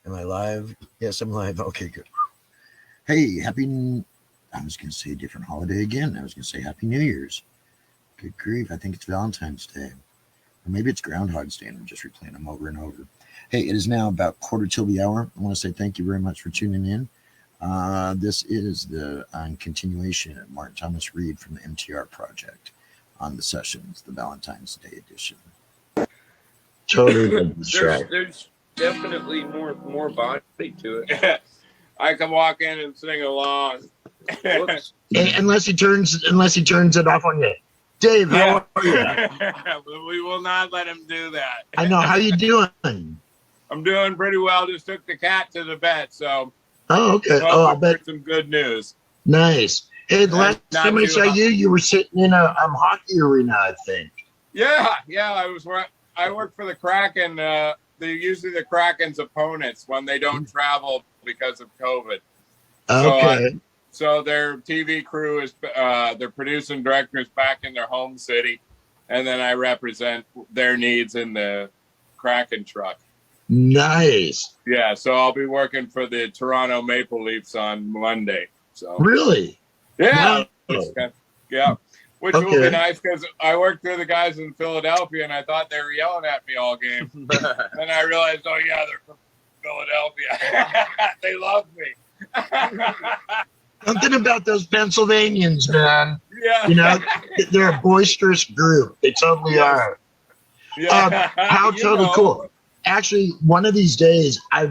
Am I live? Yes, I'm live. Okay, good. Hey, I was going to say a different holiday again. I was going to say Happy New Year's. Good grief. I think it's Valentine's Day. Or maybe it's Groundhog's Day and I'm just replaying them over and over. Hey, it is now about quarter till the hour. I want to say thank you very much for tuning in. This is the continuation of Martin Thomas Reed from the MTR Project on the sessions, the Valentine's Day edition. Totally. There's definitely more body to it. I can walk in and sing along. unless he turns it off on you. Dave, how are you? We will not let him do that. I know. How you doing? I'm doing pretty well. Just took the cat to the vet, so. Oh, okay. Well, I bet some good news. Nice. Hey, the last time I saw you were sitting in a hockey arena, I think. Yeah. I work for the Kraken. They're usually the Kraken's opponents when they don't travel because of COVID. Okay. So their TV crew is, their producing director is back in their home city, and then I represent their needs in the Kraken truck. Nice. Yeah, so I'll be working for the Toronto Maple Leafs on Monday. So really? Yeah. Wow. Yeah. Which will be nice because I worked with the guys in Philadelphia and I thought they were yelling at me all game. And I realized, oh yeah, they're from Philadelphia. They love me. Something about those Pennsylvanians, man. Yeah. You know, they're a boisterous group. They totally are. Yeah. How totally cool. Actually, one of these days, I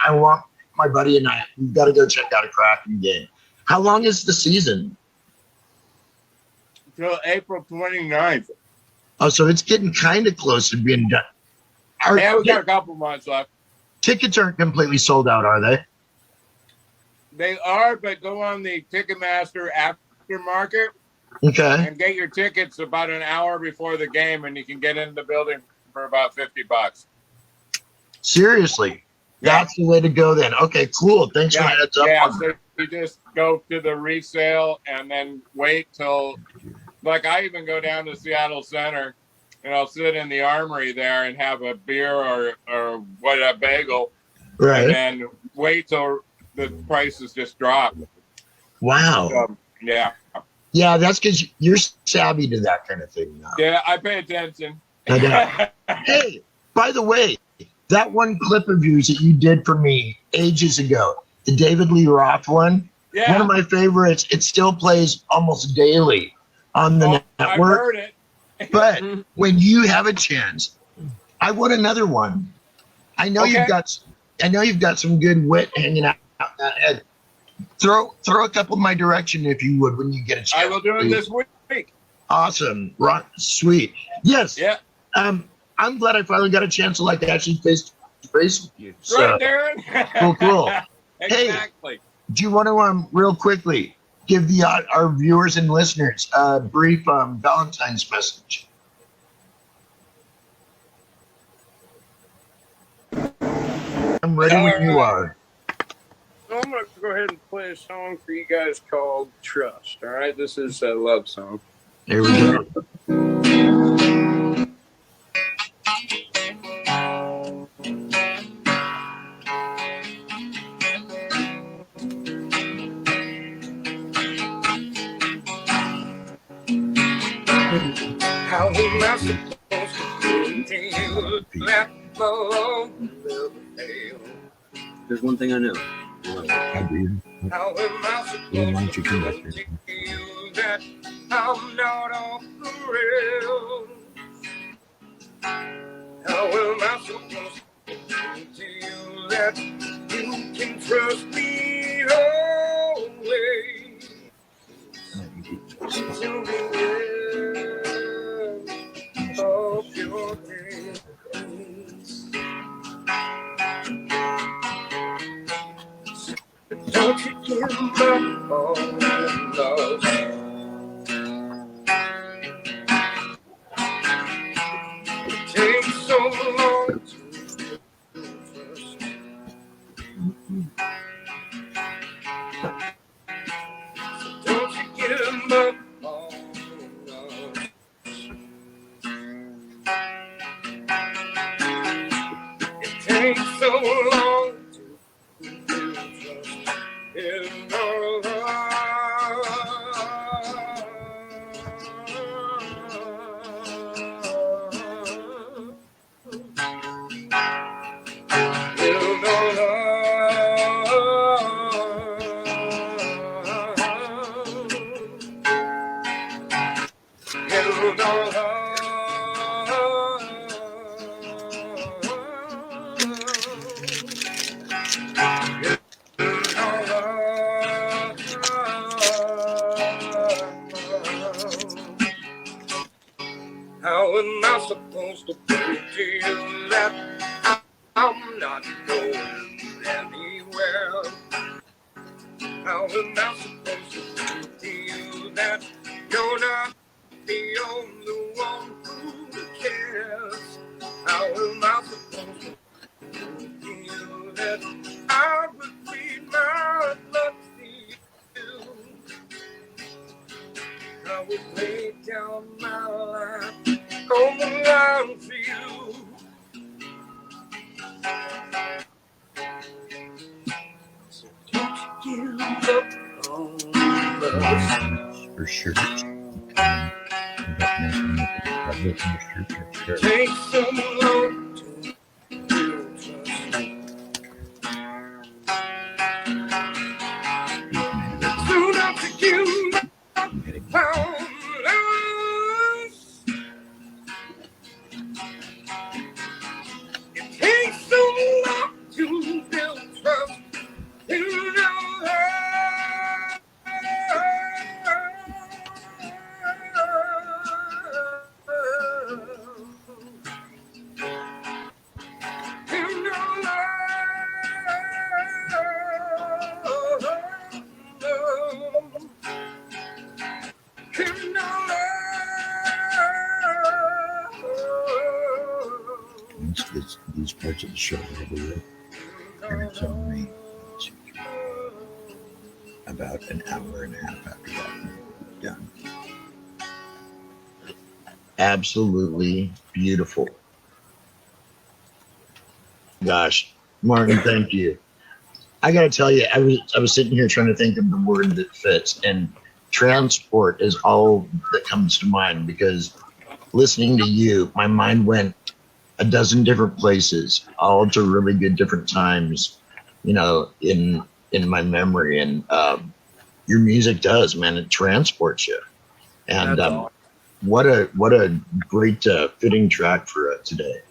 want my buddy and we've got to go check out a Kraken game. How long is the season? Till April 29th. Oh, so it's getting kind of close to being done. Yeah, we got a couple months left. Tickets aren't completely sold out, are they? They are, but go on the Ticketmaster aftermarket. Okay. And get your tickets about an hour before the game, and you can get in the building for about $50. Seriously? Yeah. That's the way to go then. Okay, cool. Thanks for the heads up. Yeah, so you just go to the resale and then wait till, like I even go down to Seattle Center and I'll sit in the armory there and have a beer or a bagel. Right. And then wait till the prices just drop. Wow. Yeah. Yeah, that's because you're savvy to that kind of thing now. Yeah, I pay attention. Hey, by the way, that one clip of yours that you did for me ages ago, the David Lee Roth one, one of my favorites. It still plays almost daily on the network. I've heard it. But when you have a chance, I want another one. I know you've got some good wit hanging out in that head. Throw a couple my direction if you would when you get a chance. I will do it this week. Awesome. Sweet. Yes. Yeah. I'm glad I finally got a chance to actually face to face with you. So, right, Darren. Cool. Exactly. Hey, do you want to real quickly give our viewers and listeners a brief Valentine's message? I'm ready when you are. I'm going to go ahead and play a song for you guys called Trust. All right, this is a love song. Here we go. How am I supposed to continue that love never fail? There's one thing I know. I do. How am I supposed to continue that I'm not off the rails? How am I supposed to continue that you can trust me always? To be there of your days. Don't you give up on love? It takes so long to trust. So don't you give up on love? It takes so long to How am I supposed to prove to you that I'm not going anywhere? How am I supposed to prove to you that you're not the only one who cares? How am I supposed to prove to you that I would breathe my blood for you? I would lay down my life on the line for you. So don't you give up on us. For sure. Take so long to build trust. So don't you give up on us. It takes so long to build trust. You know that. You know Once these parts of the show are over with, and it's only about an hour and a half after that, we're done. Absolutely beautiful. Gosh, Martin, thank you. I got to tell you, I was sitting here trying to think of the word that fits, and transport is all that comes to mind, because listening to you, my mind went a dozen different places, all to really good different times, you know, in my memory. And your music does, man, it transports you. And what a great fitting track for today.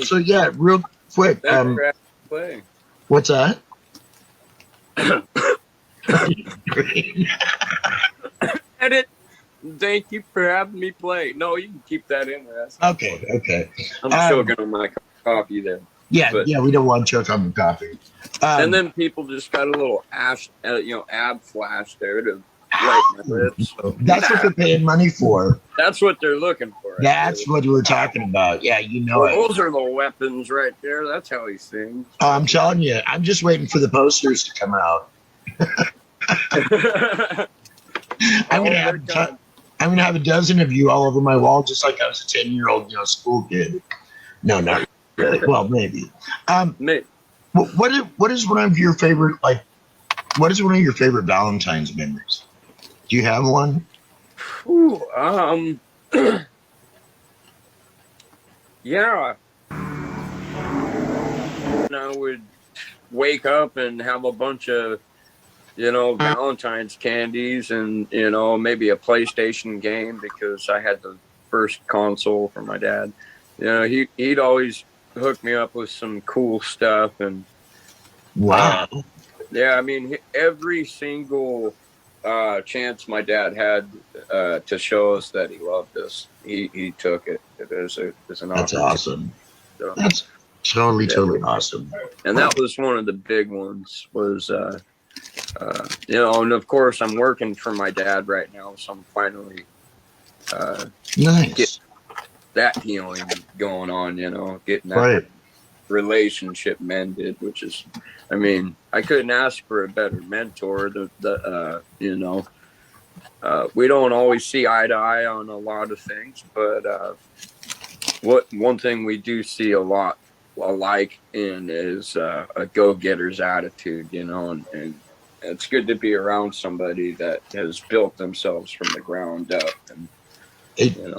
So yeah, real quick. What's that? Edit. Thank you for having me play. No, you can keep that in there. Okay. I'm choking on my coffee there. Yeah, we don't want to choke on the coffee. And then people just got a little ab flash there to light my lips. That's what they're paying money for. That's what they're looking for. That's what we're talking about. Yeah, you know it. Those are the weapons right there. That's how he sings. I'm telling you, I'm just waiting for the posters to come out. I'm gonna have a dozen of you all over my wall, just like I was a 10-year-old, school kid. No, not really. Well, maybe. Maybe. What is one of your favorite Valentine's memories? Do you have one? Ooh, yeah. And I would wake up and have a bunch of, Valentine's candies and, maybe a PlayStation game, because I had the first console from my dad. He'd always hook me up with some cool stuff. And wow. Yeah, I mean, every single chance my dad had to show us that he loved us, he took it as an opportunity. That's awesome. So, that's totally awesome. And that was one of the big ones. Was and of course I'm working for my dad right now, so I'm finally nice. That healing going on, getting that relationship mended, which is, I mean, I couldn't ask for a better mentor. We don't always see eye to eye on a lot of things, but one thing we do see a lot alike in is a go-getter's attitude, and it's good to be around somebody that has built themselves from the ground up. And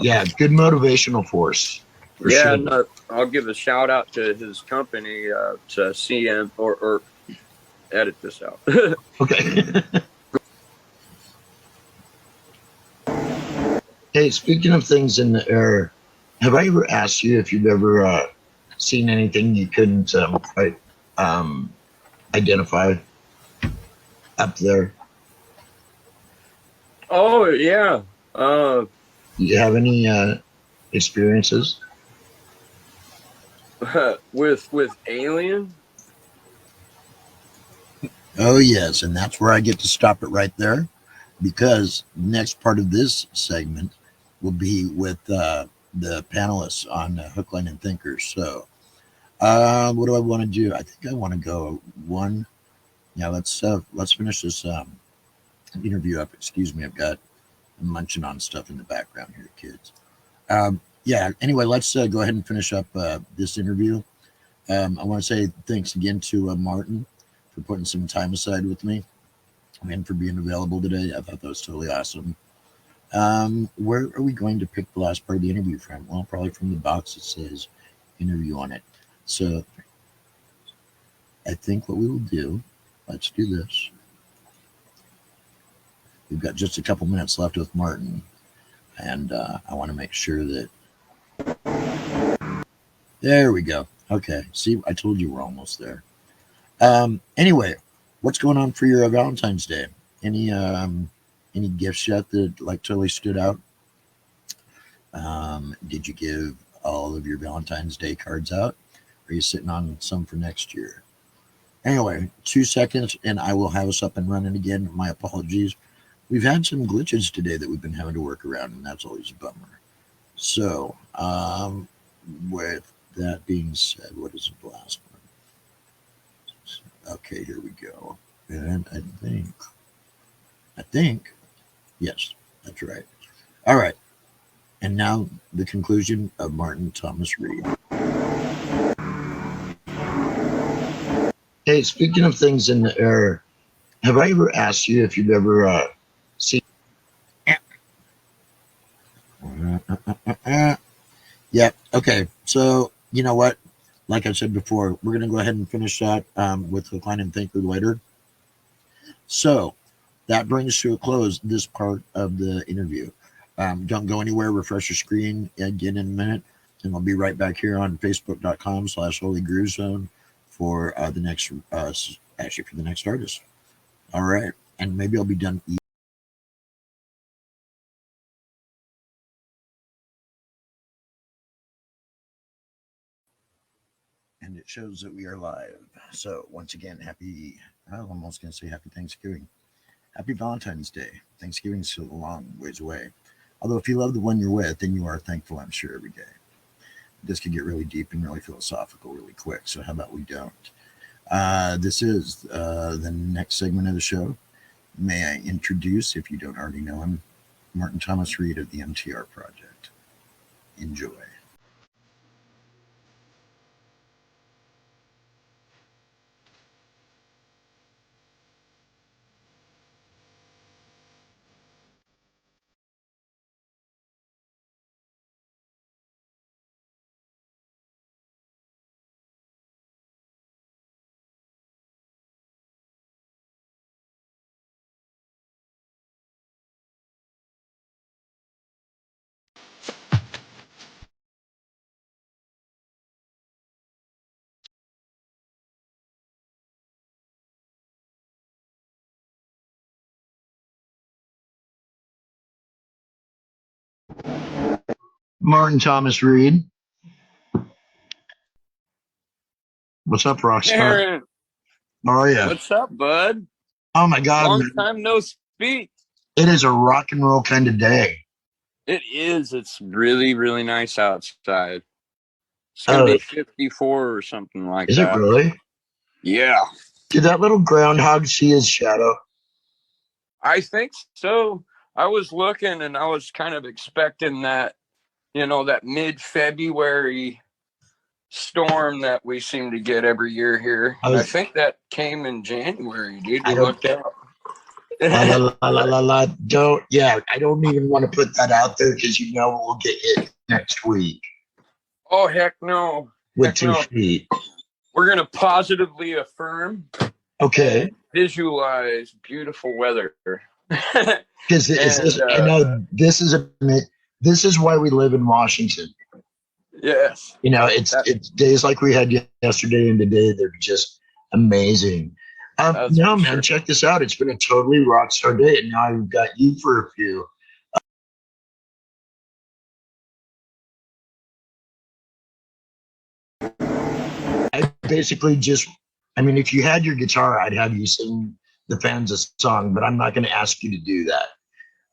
yeah, good motivational force. Yeah, and I'll give a shout out to his company, to CM, or edit this out. Okay. Hey, speaking of things in the air, have I ever asked you if you've ever seen anything you couldn't quite identify up there? Oh yeah. Uh, Do you have any experiences? with alien. Oh, yes. And that's where I get to stop it right there because next part of this segment will be with the panelists on Hook, Line, and Thinker. So, what do I want to do? I think I want to go one. Yeah, let's finish this interview up. Excuse me, I've got munching on stuff in the background here, kids. Yeah. Anyway, let's go ahead and finish up this interview. I want to say thanks again to Martin for putting some time aside with me and for being available today. I thought that was totally awesome. Where are we going to pick the last part of the interview from? Well, probably from the box that says interview on it. So I think what we will do, let's do this. We've got just a couple minutes left with Martin, and I want to make sure that. There we go. Okay. See, I told you we're almost there. Anyway, what's going on for your Valentine's Day? Any gifts yet that like totally stood out? Did you give all of your Valentine's Day cards out? Are you sitting on some for next year? Anyway, 2 seconds and I will have us up and running again. My apologies. We've had some glitches today that we've been having to work around, and that's always a bummer. So, with that being said, what is the last one? Okay, here we go. And I think, yes, that's right. All right. And now the conclusion of Martin Thomas Reed. Hey, speaking of things in the air, have I ever asked you if you've ever seen? Yeah. Okay. So you know what? Like I said before, we're going to go ahead and finish that with Hook, Line, and Thinker later. So that brings to a close this part of the interview. Don't go anywhere. Refresh your screen again in a minute, and I'll be right back here on Facebook.com/HolyGrooveZone for the next, actually for the next artist. All right, and maybe I'll be done. And it shows that we are live. So once again, I'm almost going to say happy Thanksgiving. Happy Valentine's Day. Thanksgiving's still a long ways away. Although if you love the one you're with, then you are thankful, I'm sure, every day. This could get really deep and really philosophical really quick. So how about we don't? This is the next segment of the show. May I introduce, if you don't already know him, Martin Thomas Reed of the MTR Project. Enjoy. Martin Thomas Reed. What's up, Rockstar? Aaron, How are you? what's up, bud? Oh my God, Long man. time no speak. It is a rock and roll kind of day. It is. It's really, really nice outside. It's gonna be 54 or something like is that. Is it really? Yeah. Did that little groundhog see his shadow? I think so. I was looking and I was kind of expecting that, that mid-February storm that we seem to get every year here. I think that came in January, dude. We looked out. I don't even want to put that out there because we'll get hit next week. Oh, heck no. With 2 feet. We're going to positively affirm. Okay. Visualize beautiful weather. Because I know this is a this is why we live in Washington. Yes. You know, it's days like we had yesterday and today. They're just amazing. No, man, check this out. It's been a totally rock star day, and now I've got you for a few. I basically just, I mean, if you had your guitar, I'd have you sing the fans a song, but I'm not going to ask you to do that.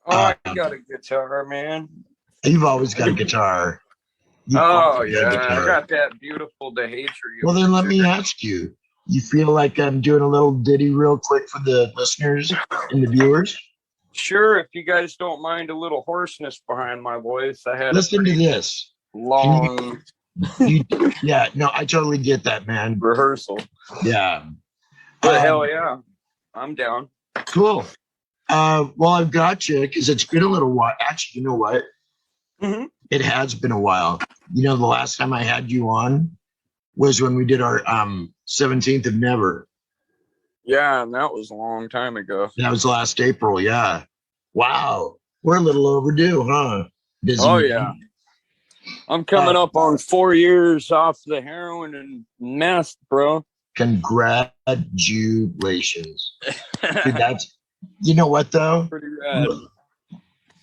Oh, I got a guitar, man. You've always got a guitar. Yeah, I got that beautiful to hate for you. Well, then let me ask you. You feel like I'm doing a little ditty real quick for the listeners and the viewers? Sure, if you guys don't mind a little hoarseness behind my voice. I had listen to this. Long. Yeah, no, I totally get that, man. Rehearsal. Yeah. But hell yeah, I'm down. Cool. Well, I've got you because it's been a little while. Actually, you know what? Mm-hmm. It has been a while. You know, the last time I had you on was when we did our 17th of Never. Yeah, and that was a long time ago. That was last April, yeah. Wow. We're a little overdue, huh? Busy oh, man. Yeah. I'm coming up on 4 years off the heroin and meth, bro. Congratulations. Dude, that's, you know what, though? Pretty rad.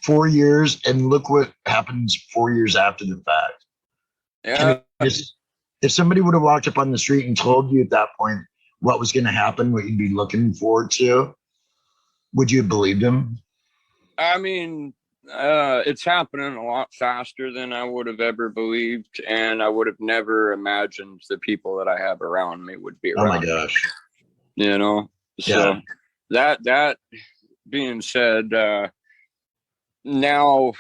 4 years, and look what happens 4 years after the fact. Yeah. If somebody would have walked up on the street and told you at that point what was going to happen, what you'd be looking forward to, would you have believed them? I mean, it's happening a lot faster than I would have ever believed, and I would have never imagined the people that I have around me would be around. Oh my gosh. You know? So that being said, now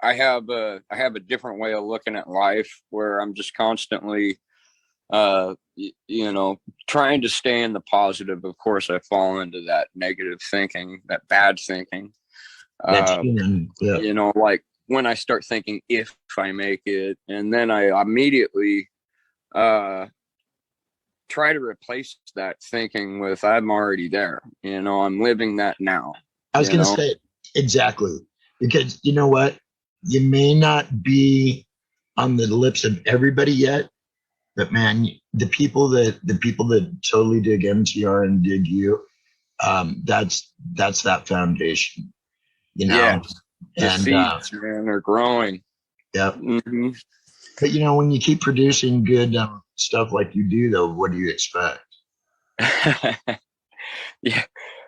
I have a different way of looking at life where I'm just constantly trying to stay in the positive. Of course, I fall into that negative thinking, that bad thinking. You know, like when I start thinking if I make it, and then I immediately try to replace that thinking with I'm already there. You know, I'm living that now. I was going to say exactly, because you know what? You may not be on the lips of everybody yet, but man, the people that totally dig MTR and dig you, that's that foundation, you know. Yeah. And seeds, man, are growing. Yeah. Mm-hmm. But you know, when you keep producing good stuff like you do, though, what do you expect? Yeah,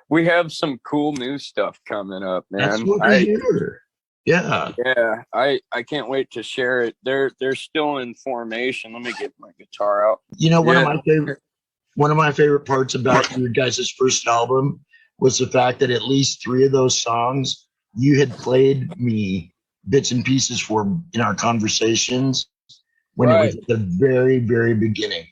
we have some cool new stuff coming up, man. That's what we hear. Yeah. Yeah, I can't wait to share it. They're still in formation. Let me get my guitar out. You know, one of my favorite parts about your guys' first album was the fact that at least 3 of those songs you had played me bits and pieces for in our conversations when it was at the very, very beginning.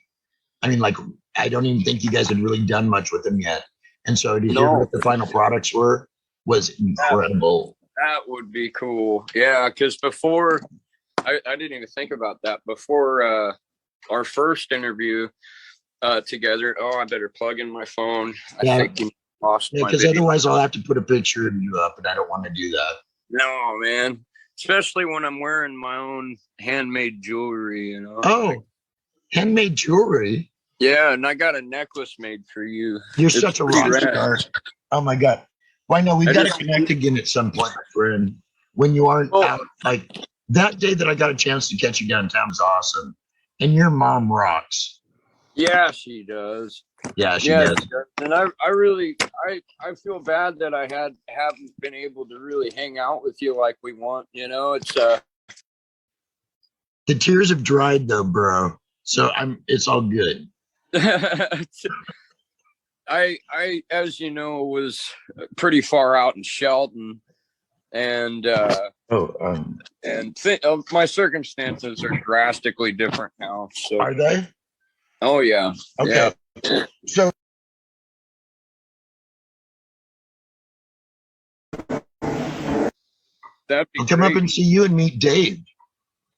I mean, like, I don't even think you guys had really done much with them yet. And so to hear what the final products were was incredible. That would be cool. Yeah, because before, I didn't even think about that. Before our first interview together, I better plug in my phone. Yeah. I think you lost my because video. otherwise I'll have to put a picture of you up, and I don't want to do that. No, man. Especially when I'm wearing my own handmade jewelry, you know. Oh, handmade jewelry? Yeah, and I got a necklace made for you. You're such a rock star. Oh my God. Well, I know we've got to connect again at some point, my friend. When you aren't out, like that day that I got a chance to catch you downtown was awesome. And your mom rocks. Yeah, she does. Yeah, she does. And I really feel bad that I haven't been able to really hang out with you like we want. You know, it's the tears have dried though, bro. So it's all good. I as you know, was pretty far out in Shelton, and my circumstances are drastically different now. So are they? Oh yeah. Okay. Yeah. So that'd be I'll come up and see you and meet Dave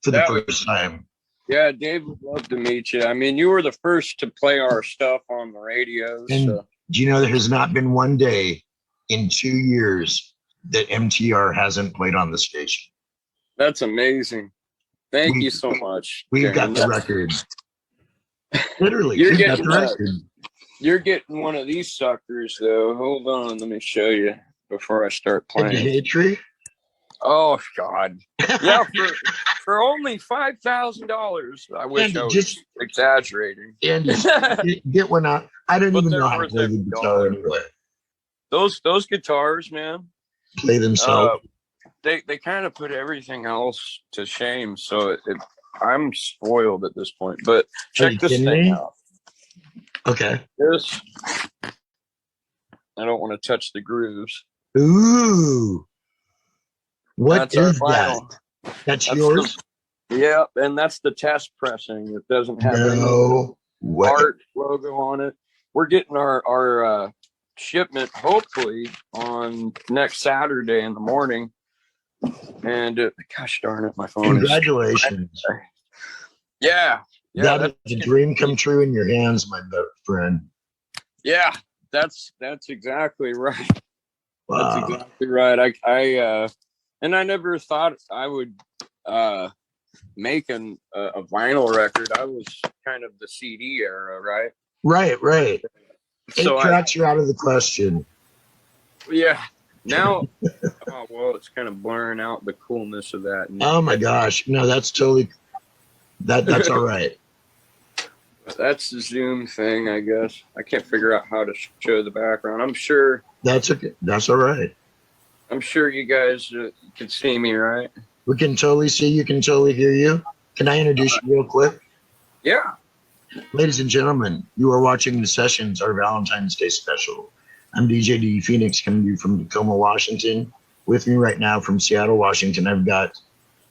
for the first time. Yeah, Dave would love to meet you. I mean, you were the first to play our stuff on the radio. And do you know there has not been one day in 2 years that MTR hasn't played on the station? That's amazing. Thank you so much. We've got the record. Literally, we've got the record. You're getting one of these suckers, though. Hold on, let me show you before I start playing. Tree? Oh God! Yeah, for only $5,000. I wish I was exaggerating. Andy, get one out. I don't even know how to play the guitar anyway. Those guitars, man, play themselves. They kind of put everything else to shame. So I'm spoiled at this point. But check this thing out. Okay. This. I don't want to touch the grooves. Ooh. What is that? That's yours? Yeah, and that's the test pressing. It doesn't have any art logo on it. We're getting our shipment hopefully on next Saturday in the morning. And gosh darn it, my phone. Congratulations. Yeah. That is a dream come true in your hands, my friend. Yeah, that's exactly right. Wow. That's exactly right. I never thought I would make a vinyl record. I was kind of the CD era, right? Right. So 8 tracks are out of the question. Yeah. Now, it's kind of blurring out the coolness of that. Oh my gosh. No, that's totally, that's all right. That's the Zoom thing, I guess. I can't figure out how to show the background. I'm sure. That's okay. That's all right. I'm sure you guys can see me, right? We can totally see you, can totally hear you. Can I introduce you real quick? Yeah. Ladies and gentlemen, you are watching The Sessions, our Valentine's Day special. I'm DJ D Phoenix coming to you from Tacoma, Washington. With me right now from Seattle, Washington, I've got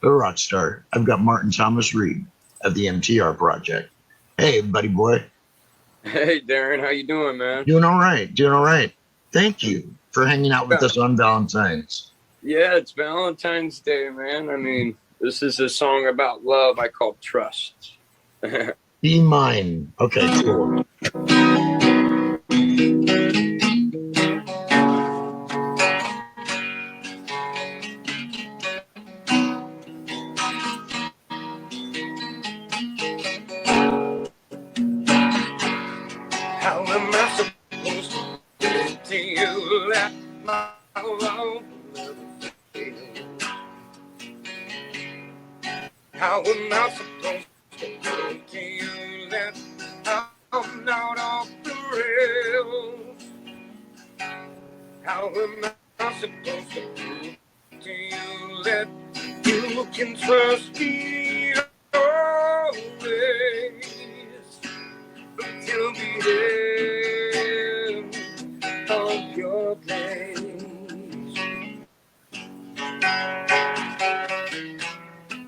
a rock star. I've got Martin Thomas Reed of the MTR Project. Hey, buddy boy. Hey, Darren. How you doing, man? Doing all right. Thank you for hanging out with us on Valentine's. Yeah, it's Valentine's Day, man. I mean, this is a song about love I call Trust. Be mine. Okay, cool. How am I supposed to get to you that my love never fails? How am I supposed to get to you that I'm not off the rails? How am I supposed to prove to you that you can trust me always? Till the end of your days.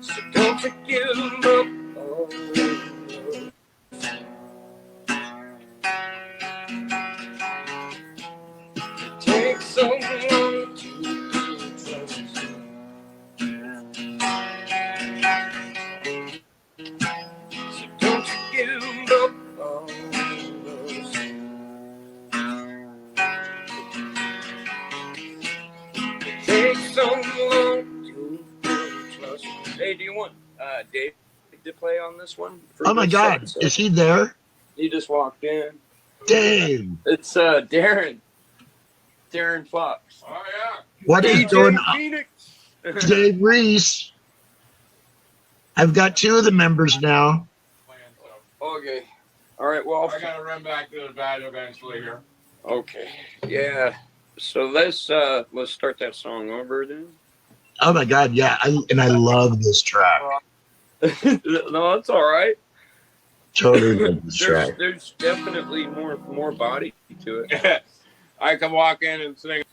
So don't you give up on love. It takes so long to trust. So don't you give up. Hey, do you want Dave to play on this one? Oh my God, is he there? He just walked in. Dave. It's Darren Fox. Oh yeah. What is going on? Dave REES. I've got 2 of the members now. Okay. All right. Well, I gotta run back to the bed eventually here. Okay. Yeah. So let's start that song over then. Oh my God, yeah, I love this track. No, it's all right. Totally love this track. There's definitely more body to it. I can walk in and sing.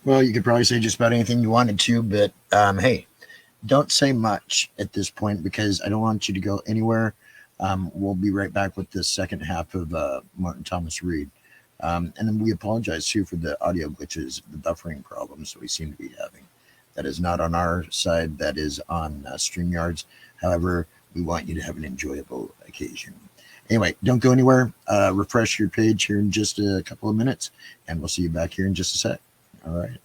Well, you could probably say just about anything you wanted to, but hey, don't say much at this point because I don't want you to go anywhere. We'll be right back with the second half of Martin Thomas Reed. And then we apologize too for the audio glitches, the buffering problems that we seem to be having. That is not on our side, that is on StreamYard's. However, we want you to have an enjoyable occasion. Anyway, don't go anywhere. Refresh your page here in just a couple of minutes, and we'll see you back here in just a sec. All right.